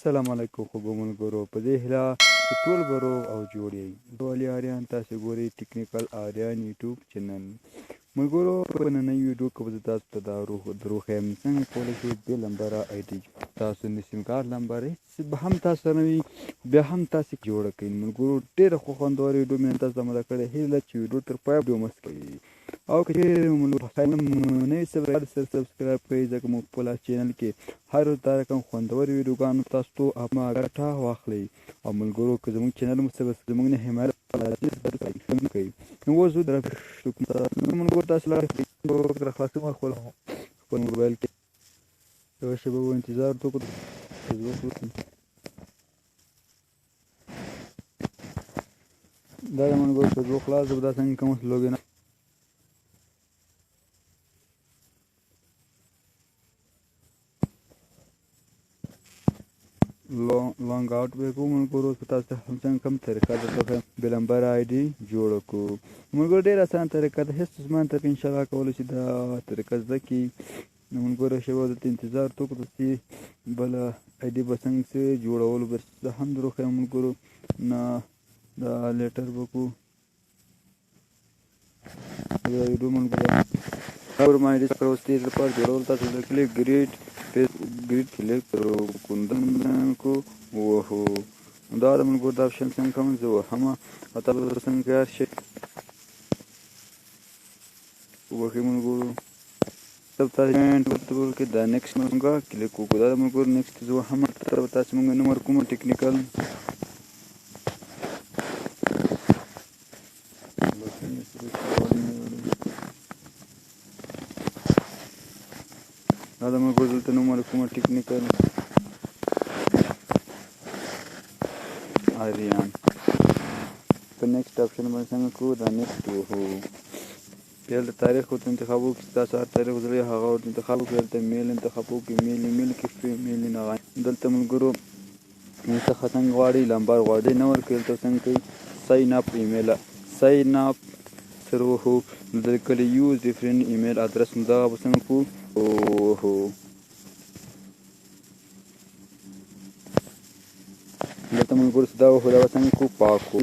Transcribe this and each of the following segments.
السلام علیکم خوږو ملګرو، په دې هیله چې ټول به روغ او جوړ یئ. زه علي آریان، تاسې ګورئ ټیکنیکل آریان یوټیوب چینل. ملګرو، په نننۍ ویډیو کې به زه تاسو ته دا دروښیم څنګه کولی شو بې نمبره آی ډي تاسو د سیم کارت نمبر هېڅ به هم تاسو سره نه وي، بیا هم تاسې جوړه کړئ. ملګرو، ډېره خوندوره ویډیو مې تاسو ته اماده کړې. هیله ده چې ویډیو تر پایه ویډیو مه سکوئ، او که چېرې ملګرو نوی سبسکرایب کړئ، ځکه موږ په خپل چینل کې هر ورځ دا رقم خوندورې ویډیوګانو تاسو ته ګټه واخلئ. او ملګرو، که زموږ چینل مو زموږ نه حمایت کوئ، نو اوس زه ملګرو تاسو لپاره خلاصوم خپل موبایل کې یوه شېبه به انتظار وکړو. دا د ملګرو فیسبوک خلاص ده، دا څنګه کوم لوګین لانګ آوټ به کوو. ملګرو، تاسو ته هم څنګه کوم طریقه درته بې نمبره آی ډي جوړه کړو. ملګرو، ډېره اسانه طریقه ده، هېڅ ستونزمن طریقه انشاءالله کولی شي دا طریقه زده کړي. نو ملګرو، شېبه دلته انتظار وکړو چې بله آی ډي به څنګه څه جوړولو به زه هم دروښیم. ملګرو، نه دا لیټر به کړو دا ویډیو. ملګرو، ما آی ډي سره اوس دې لپاره جوړول تاسو زده کړئ. ګریډ کلیک کو وهو. دا د ملګرو دا آپشن څنګه کوم زه وهمه او تاسو څنګه کار شئ وهئ. ملګرو، تب تاسو کې دا نیکسټ مونږه کلیک وکړو. دا د ملګرو نیکسټ زه وهمه تاسو مونږ نمبر کوم ټیکنیکل دا د ملګرو دلته نوم کومه ټیکنیکل آریان په نیکسټ آپشن باندې څنګه کړو. دا نیکسټ وهو. بیا د تاریخ ورته انتخاب وکړئ چې تاسو هر تاریخ زړی هغه ورته انتخاب وکړئ. دلته میل انتخاب وکړئ. میل کې میل نه دلته ملګرو څخه څنګه غواړئ نمبر غواړئ نه ورکوئ. دلته څنګه کوئ ساین اپ ایمیل ساین اپ سره وهو. نو دلته کله یوز ډیفرنٹ ایمیل ادرس نو دغه به څنګه کړو وهو. دلته ملګرو دا وهو دا به څنګه کړو پاک کړو.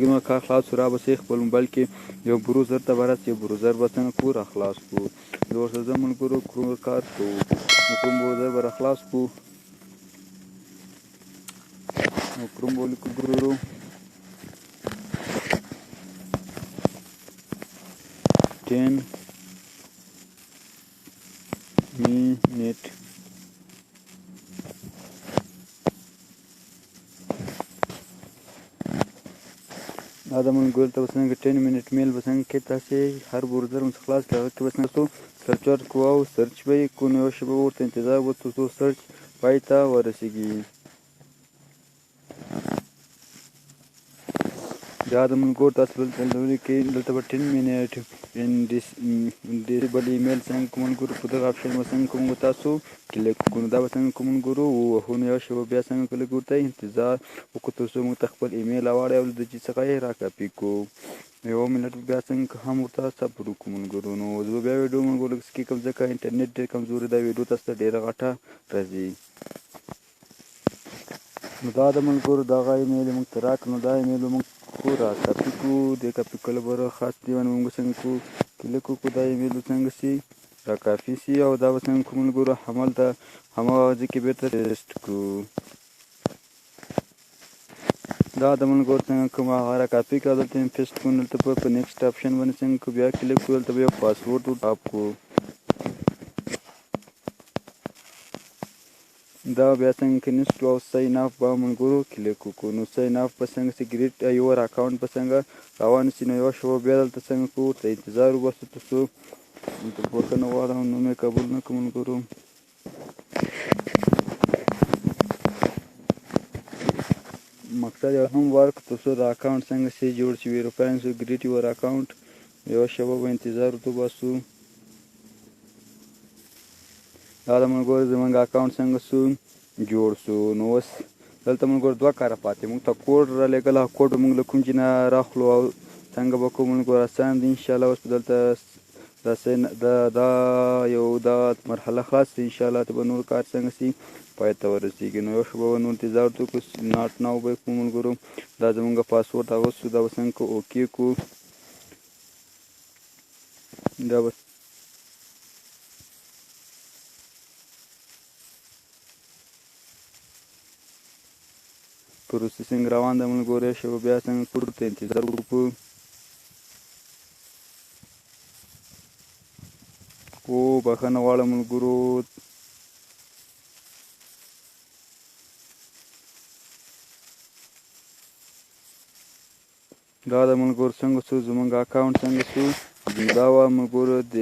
کومه کار خلاص شو را به خپل موبایل کې یو بروزر ته به راسي، یو بروزر به څنګه کړو را خلاص کړو. زه ورسره ځم ملګرو کروم کار کوو. نو کروم بروزر به را خلاص کړو. نو کروم به ولیکو ملګرو 10 minute دا د ملګرو ته به څنګه 10 منټ میل به څنګه کې تاسې هر بروزر مو خلاص کړئ. هغه کې به څنګه سرچ ورکړو او سرچ به یې کړو. نو یوه شېبه ورته انتظار وکړو څو سرچ پای ته ورسېږي. بیا د ملګرو تاسو دلته ولیکئ دلته به 10 منټ ډیسیبل ایمیل څنګه کوو ملګرو. په دغه آپشن به څنګه کوو تاسو کلیک وکړو. دا به څنګه کوو ملګرو ووهو. نو یوه شېبه بیا څنګه کلیک ورته انتظار وکړو تر څو موږ ته خپل ایمیل راواړی او د څخه یې را کاپي کړو. یو منټ بیا څنګه هم ورته صبر وکړو ملګرو. نو زه بیا ویډیو ملګرو سکیپ کوم ځکه انټرنیټ ډېر کمزوری دا ویډیو تاسو ته ډېره غټه راځي. نو دا د ملګرو دغه ایمیل موږ ته راکړه. نو دا ایمیل به موږ را کاپي کړو. د کاپي کولو به خاص دی باندې موږ څنګه کړو کلیک وکړو. دا ایمیل به څنګه سي را کافي سي او دا به څنګه کړو ملګرو همالته هماغه ځای کې بېرته پیسټ کړو. دا د ملګرو څنګه کوم هغه را کاپي کړه دلته یې پیسټ کړو. دلته به په نیکسټ آپشن باندې څنګه کړو بیا کلیک کړو. دلته به یو پاسورډ ور ټاپ کړو. دا بیا څنګه کنیسټ او ساین اپ به ملګرو کلیک وکړو. نو ساین اپ به څنګه سي ګریډ یور اکاونټ به څنګه روان سي. نو یوه شېبه بیا دلته څنګه کړو ورته انتظار وباسو تر څو بخښنه غواړم نوم یې قبول نه کړو ملګرو. مقصد یو هم ورکړو تر څو د اکاونټ څنګه سي جوړ شي. ویریفاینګ سو ګریډ یور اکاونټ. یوه شېبه به انتظار ورته وباسو. دا د ملګرو زموږ اکاونټ څنګه سو جوړ سو. نو اوس دلته ملګرو دوه کاره پاتې موږ ته کوډ رالېږل. هغه کوډ موږ له کوم ځای نه راخلو او څنګه به کوو ملګرو اسان دی انشاءالله. اوس دلته دا یو دا مرحله خلاص دی انشاءالله ته به نور کار څنګه سي پای ته ورسېږي. نو یو شېبه به نور انتظار ورته وکړو. ناټ ناو به یې کړو ملګرو. دا زمونږ پاسورډ اغوستو دا به څنګه کړو اوکې کړو. دا به پروسیسینګ روان ده ملګرو. یو شېبه بیا څنګه کړو ورته انتظار وکړو. بخښنه غواړم ملګرو. دا د ملګرو څنګه شو زمونږ اکاونټ څنګه شو. دا وه ملګرو د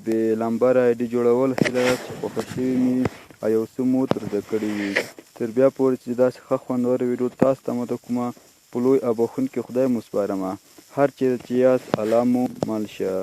بې لمبر آی ډي جوړول هیله ده چې خوښه شوي مې او یو څه مو تر زده کړي وي. تر بیا پورې چې داسې ښه خوندوره ویډیو تاسو ته مده کومه په لوی او بخښونکي خدای مو سپارمه. هر چېرته چې یاست الله مو مل شه.